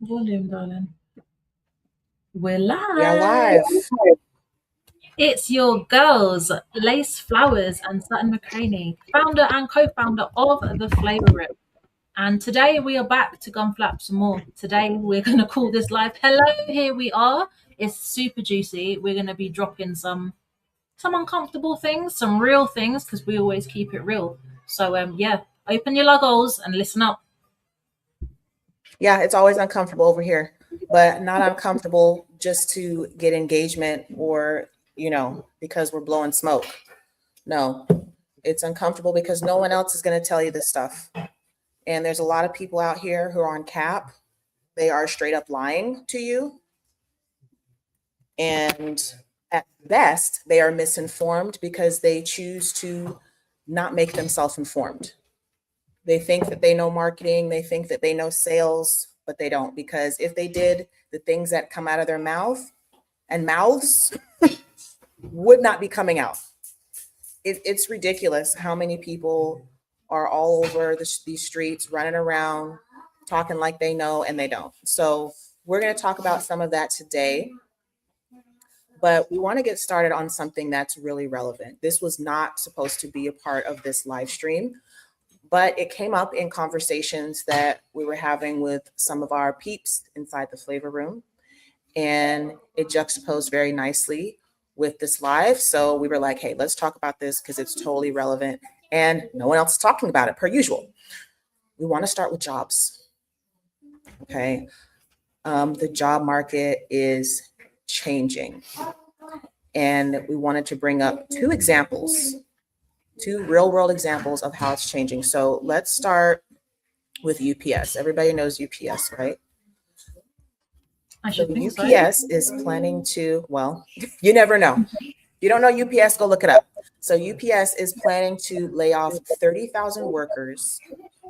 Volume, darling. We're Yeah, live. live. It's your girls, Lace Flowers and Sutton McCraney, founder and co-founder of The Flavor Room. And today we are back to gunflap some more. Today we're going to call this live. Hello, here we are. It's super juicy. We're going to be dropping some uncomfortable things, some real things, because we always keep it real. So yeah, open your luggles and listen up. Yeah, it's always uncomfortable over here, but not uncomfortable just to get engagement or, because we're blowing smoke. No, it's uncomfortable because no one else is going to tell you this stuff. And there's a lot of people out here who are on cap. They are straight up lying to you. And at best, they are misinformed because they choose to not make themselves informed. They think that they know marketing, they think that they know sales, but they don't, because if they did, the things that come out of their mouths would not be coming out. It's ridiculous how many people are all over these streets running around talking like they know and they don't. So we're going to talk about some of that today, but we want to get started on something that's really relevant. This was not supposed to be a part of this live stream, but it came up in conversations that we were having with some of our peeps inside the Flavor Room, and it juxtaposed very nicely with this live. So we were like, hey, let's talk about this because it's totally relevant and no one else is talking about it per usual. We want to start with jobs. Okay. The job market is changing, and we wanted to bring up two real world examples of how it's changing. So let's start with UPS. Everybody knows UPS, right? So UPS is planning to, well, you never know. If you don't know UPS, go look it up. So UPS is planning to lay off 30,000 workers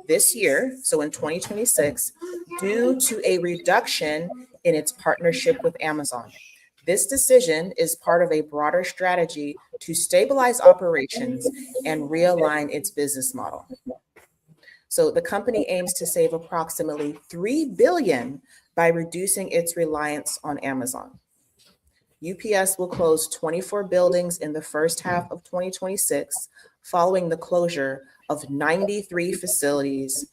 this year, so in 2026, due to a reduction in its partnership with Amazon. This decision is part of a broader strategy to stabilize operations and realign its business model. So the company aims to save approximately $3 billion by reducing its reliance on Amazon. UPS will close 24 buildings in the first half of 2026, following the closure of 93 facilities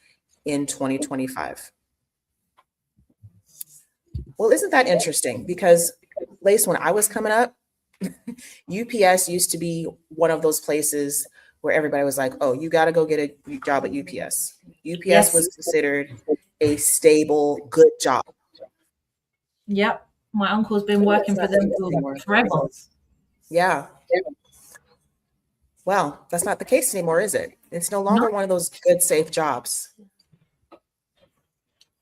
in 2025. Well, isn't that interesting? Because, Lace, when I was coming up, UPS used to be one of those places where everybody was like, oh, you got to go get a job at UPS. UPS was considered a stable, good job. Yep. My uncle's been working for them for forever. Yeah. Well, that's not the case anymore, is it? It's no longer one of those good, safe jobs.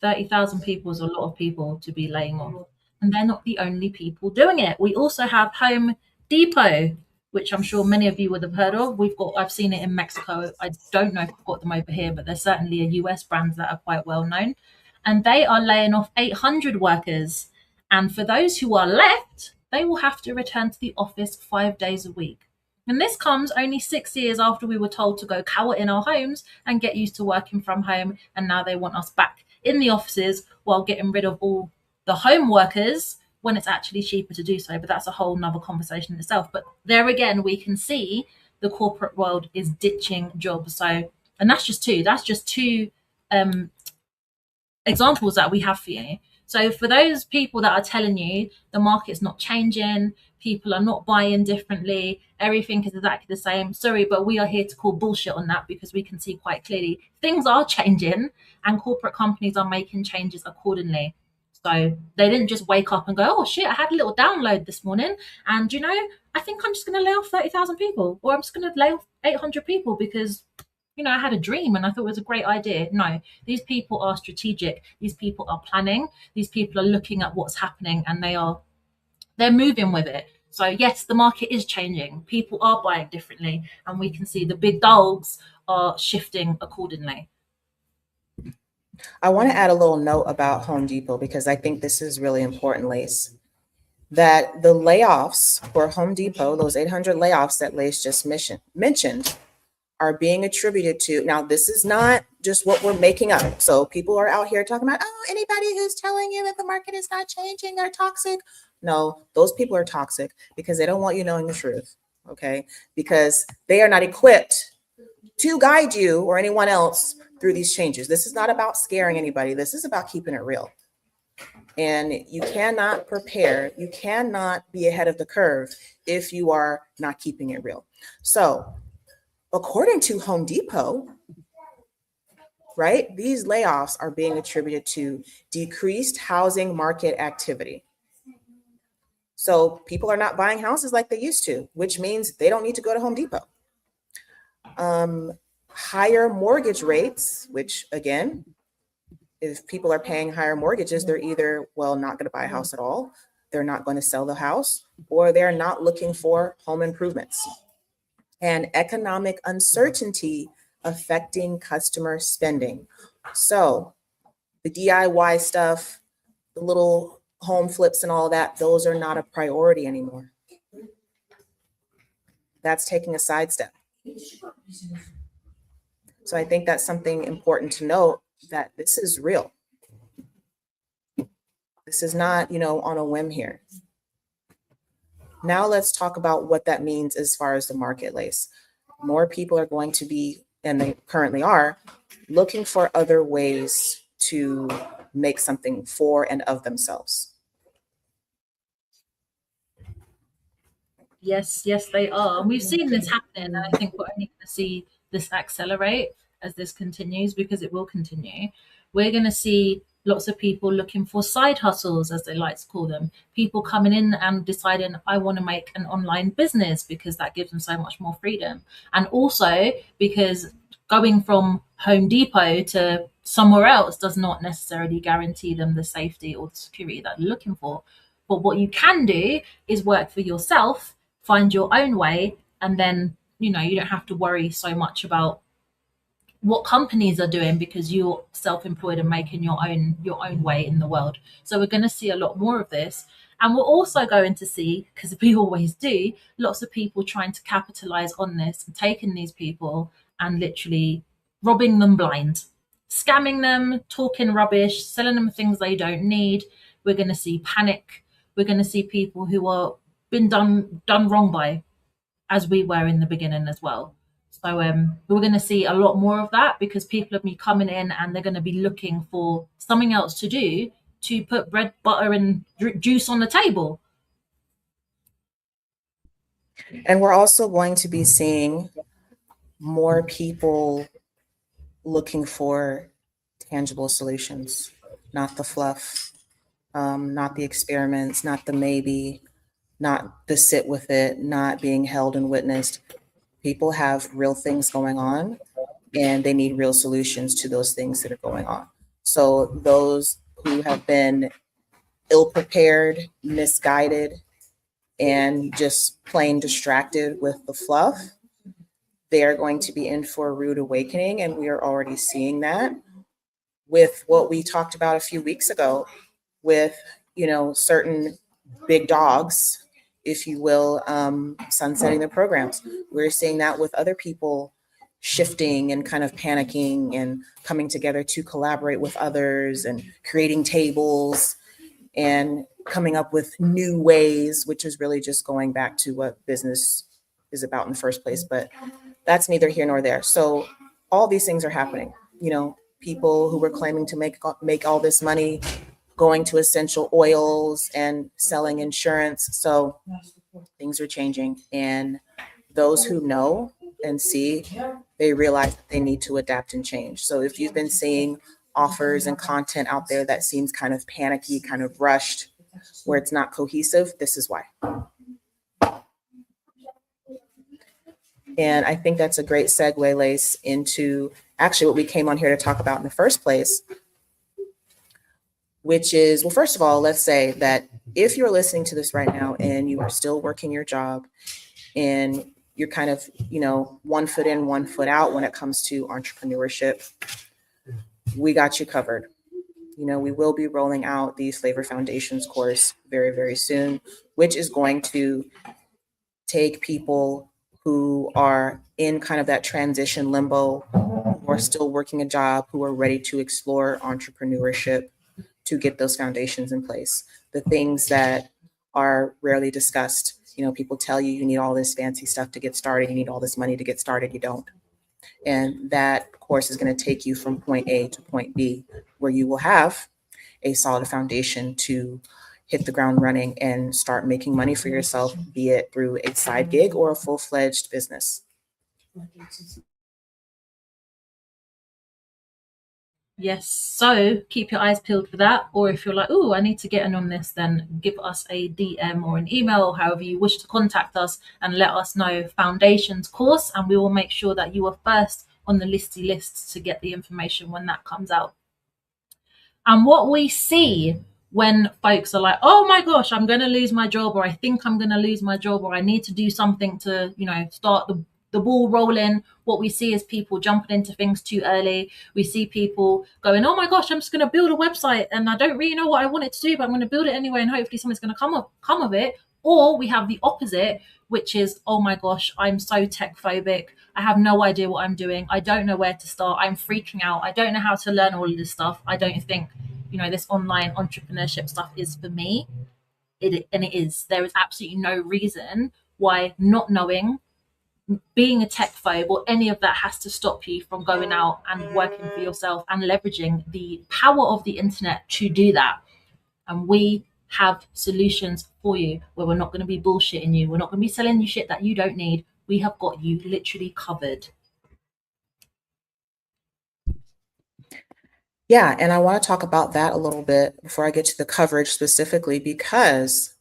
30,000 people is a lot of people to be laying off. And they're not the only people doing it. We also have Home Depot, which I'm sure many of you would have heard of. I've seen it in Mexico. I don't know if we've got them over here, but there's certainly a US brand that are quite well known. And they are laying off 800 workers. And for those who are left, they will have to return to the office 5 days a week. And this comes only 6 years after we were told to go cower in our homes and get used to working from home. And now they want us back in the offices while getting rid of all the home workers when it's actually cheaper to do so. But that's a whole nother conversation in itself. But there again, we can see the corporate world is ditching jobs. So, and that's just two examples that we have for you. So for those people that are telling you the market's not changing, people are not buying differently, everything is exactly the same, sorry, but we are here to call bullshit on that, because we can see quite clearly things are changing and corporate companies are making changes accordingly. So they didn't just wake up and go, oh shit, I had a little download this morning, and I think I'm just going to lay off 30,000 people, or I'm just going to lay off 800 people because I had a dream and I thought it was a great idea. No, these people are strategic. These people are planning. These people are looking at what's happening, and they're moving with it. So yes, the market is changing. People are buying differently, and we can see the big dogs are shifting accordingly. I want to add a little note about Home Depot, because I think this is really important, Lace, that the layoffs for Home Depot, those 800 layoffs that Lace just mentioned, are being attributed to, now this is not just what we're making up. So people are out here talking about, oh, anybody who's telling you that the market is not changing, they're toxic. No, those people are toxic because they don't want you knowing the truth, okay? Because they are not equipped to guide you or anyone else through these changes. This is not about scaring anybody. This is about keeping it real. And you cannot prepare, you cannot be ahead of the curve if you are not keeping it real. So according to Home Depot, right, these layoffs are being attributed to decreased housing market activity. So people are not buying houses like they used to, which means they don't need to go to Home Depot. Higher mortgage rates, which again, if people are paying higher mortgages, they're either, well, not going to buy a house at all, they're not going to sell the house, or they're not looking for home improvements. And economic uncertainty affecting customer spending. So the DIY stuff, the little home flips and all that, those are not a priority anymore. That's taking a sidestep. So I think that's something important to note, that this is real. This is not, on a whim here. Now let's talk about what that means as far as the market, Lace. More people are going to be, and they currently are, looking for other ways to make something for and of themselves. Yes, they are. And we've seen this happening. And I think we're only going to see this accelerate as this continues, because it will continue. We're going to see lots of people looking for side hustles, as they like to call them. People coming in and deciding, I want to make an online business, because that gives them so much more freedom. And also because going from Home Depot to somewhere else does not necessarily guarantee them the safety or the security that they're looking for. But what you can do is work for yourself, find your own way, and then, you don't have to worry so much about what companies are doing, because you're self-employed and making your own way in the world. So we're going to see a lot more of this. And we're also going to see, because we always do, lots of people trying to capitalize on this and taking these people and literally robbing them blind, scamming them, talking rubbish, selling them things they don't need. We're going to see panic. We're going to see people who are been done wrong by, as we were in the beginning as well. So we're going to see a lot more of that, because people are be coming in and they're going to be looking for something else to do to put bread, butter, and juice on the table. And we're also going to be seeing more people looking for tangible solutions, not the fluff, not the experiments, not the maybe, not the sit with it, not being held and witnessed. People have real things going on, and they need real solutions to those things that are going on. So those who have been ill-prepared, misguided, and just plain distracted with the fluff, they are going to be in for a rude awakening. And we are already seeing that with what we talked about a few weeks ago with, certain big dogs, if you will, sunsetting their programs. We're seeing that with other people shifting and kind of panicking and coming together to collaborate with others and creating tables and coming up with new ways, which is really just going back to what business is about in the first place. But that's neither here nor there. So all these things are happening. People who were claiming to make all this money going to essential oils and selling insurance. So things are changing, and those who know and see, they realize that they need to adapt and change. So if you've been seeing offers and content out there that seems kind of panicky, kind of rushed, where it's not cohesive, this is why. And I think that's a great segue, Lace, into actually what we came on here to talk about in the first place, which is, well, first of all, let's say that if you're listening to this right now and you are still working your job and you're kind of, 1 foot in, 1 foot out when it comes to entrepreneurship, we got you covered. We will be rolling out the Flavor Foundations course very, very soon, which is going to take people who are in kind of that transition limbo, who are still working a job, who are ready to explore entrepreneurship to get those foundations in place. The things that are rarely discussed. You know, people tell you you need all this fancy stuff to get started, you need all this money to get started, you don't. And that course is going to take you from point A to point B, where you will have a solid foundation to hit the ground running and start making money for yourself, be it through a side gig or a full-fledged business. Yes, so keep your eyes peeled for that. Or if you're like, oh, I need to get in on this, then give us a DM or an email, or however you wish to contact us, and let us know Foundations course, and we will make sure that you are first on the listy lists to get the information when that comes out. And what we see when folks are like, oh my gosh, I'm going to lose my job, or I think I'm going to lose my job, or I need to do something to, start the ball rolling. What we see is people jumping into things too early. We see people going, oh my gosh, I'm just going to build a website and I don't really know what I want it to do, but I'm going to build it anyway and hopefully something's going to come of it. Or we have the opposite, which is, oh my gosh, I'm so tech phobic. I have no idea what I'm doing. I don't know where to start. I'm freaking out. I don't know how to learn all of this stuff. I don't think, this online entrepreneurship stuff is for me. And it is. There is absolutely no reason why not knowing, being a tech phobe, or any of that has to stop you from going out and working for yourself and leveraging the power of the internet to do that. And we have solutions for you where we're not going to be bullshitting you. We're not going to be selling you shit that you don't need. We have got you literally covered. Yeah, and I want to talk about that a little bit before I get to the coverage specifically, because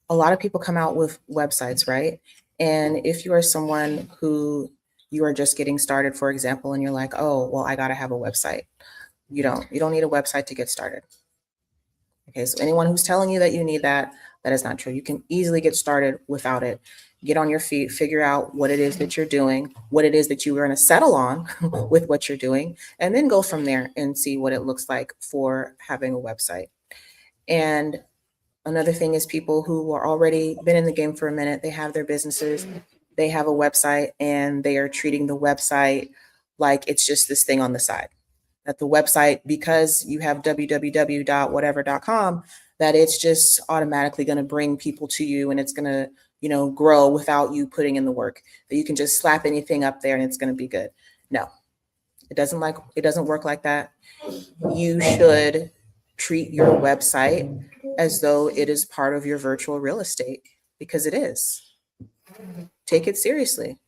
a lot of people come out with websites, right? And if you are someone who you are just getting started, for example, and you're like, oh, well, I got to have a website. You don't need a website to get started. Okay, so anyone who's telling you that you need that is not true. You can easily get started without it. Get on your feet, figure out what it is that you're doing, what it is that you are going to settle on with what you're doing, and then go from there and see what it looks like for having a website. And another thing is people who are already been in the game for a minute, they have their businesses, they have a website, and they are treating the website like it's just this thing on the side. That the website, because you have www.whatever.com, that it's just automatically going to bring people to you and it's going to, grow without you putting in the work, that you can just slap anything up there and it's going to be good. No, it doesn't work like that. You should treat your website as though it is part of your virtual real estate, because it is. Take it seriously.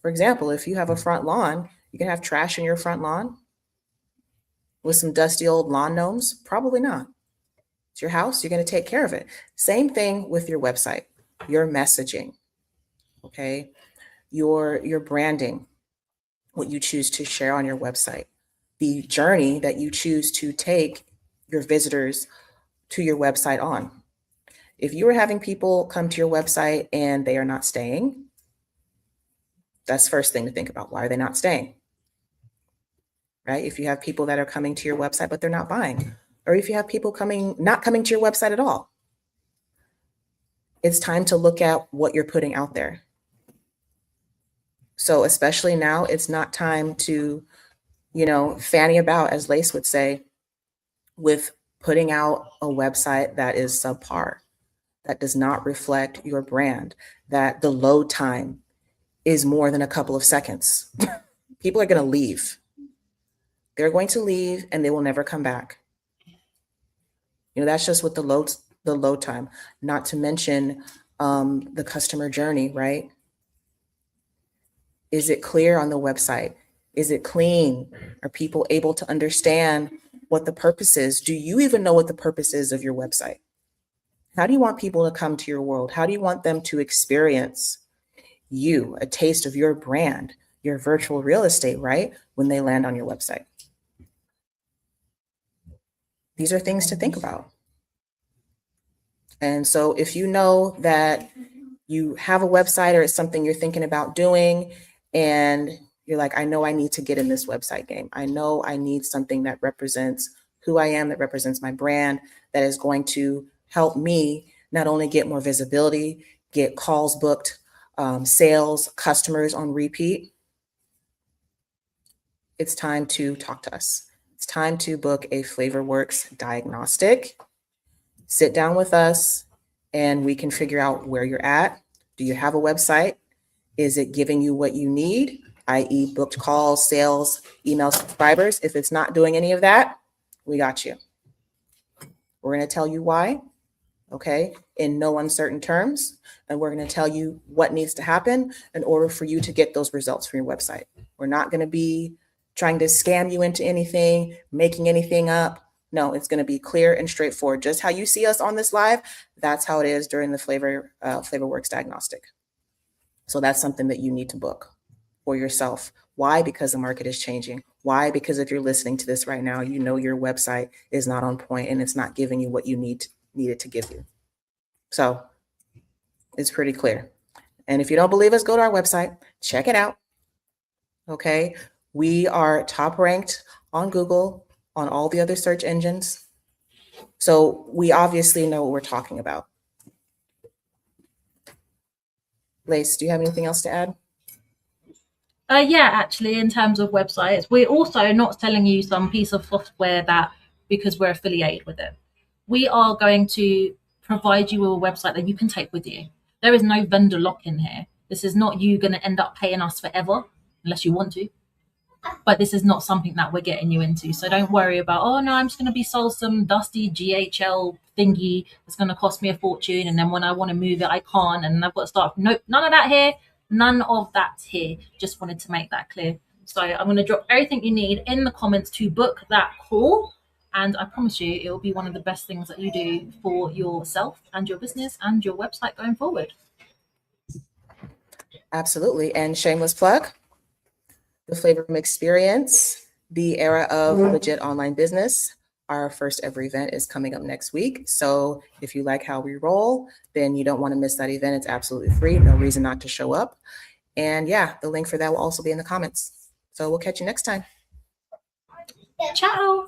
For example, if you have a front lawn, you can have trash in your front lawn with some dusty old lawn gnomes? Probably not. It's your house, you're going to take care of it. Same thing with your website, your messaging, okay? Your branding, what you choose to share on your website, the journey that you choose to take your visitors to your website on. If you are having people come to your website and they are not staying, that's the first thing to think about. Why are they not staying? Right? If you have people that are coming to your website, but they're not buying, or if you have people not coming to your website at all, it's time to look at what you're putting out there. So especially now, it's not time to, fanny about, as Lace would say, with putting out a website that is subpar, that does not reflect your brand, that the load time is more than a couple of seconds. People are going to leave. They're going to leave and they will never come back. That's just with the load time, not to mention the customer journey, right? Is it clear on the website? Is it clean? Are people able to understand what the purpose is? Do you even know what the purpose is of your website? How do you want people to come to your world? How do you want them to experience you, a taste of your brand, your virtual real estate, right? When they land on your website. These are things to think about. And so if you know that you have a website or it's something you're thinking about doing and you're like, I know I need to get in this website game. I know I need something that represents who I am, that represents my brand, that is going to help me not only get more visibility, get calls booked, sales, customers on repeat, it's time to talk to us. It's time to book a FlavorWorks diagnostic. Sit down with us and we can figure out where you're at. Do you have a website? Is it giving you what you need, i.e. booked calls, sales, email subscribers? If it's not doing any of that, we got you. We're going to tell you why, okay, in no uncertain terms. And we're going to tell you what needs to happen in order for you to get those results from your website. We're not going to be trying to scam you into anything, making anything up. No, it's going to be clear and straightforward. Just how you see us on this live, that's how it is during the FlavorWorks diagnostic. So that's something that you need to book for yourself. Why? Because the market is changing. Why? Because if you're listening to this right now, you know your website is not on point and it's not giving you what you need it to give you. So it's pretty clear. And if you don't believe us, go to our website, check it out. Okay. We are top ranked on Google, on all the other search engines. So we obviously know what we're talking about. Lace, do you have anything else to add? Yeah, actually, in terms of websites, we're also not selling you some piece of software that because we're affiliated with it. We are going to provide you with a website that you can take with you. There is no vendor lock-in here. This is not you going to end up paying us forever, unless you want to. But this is not something that we're getting you into. So don't worry about, oh no, I'm just going to be sold some dusty GHL thingy that's going to cost me a fortune. And then when I want to move it, I can't. And I've got to start. Nope, none of that here. None of that's here. Just wanted to make that clear. So I'm going to drop everything you need in the comments to book that call. And I promise you, it will be one of the best things that you do for yourself and your business and your website going forward. Absolutely. And shameless plug. The Flavor Room Experience, the era of legit online business. Our first ever event is coming up next week. So if you like how we roll, then you don't want to miss that event. It's absolutely free. No reason not to show up. And yeah, the link for that will also be in the comments. So we'll catch you next time. Ciao.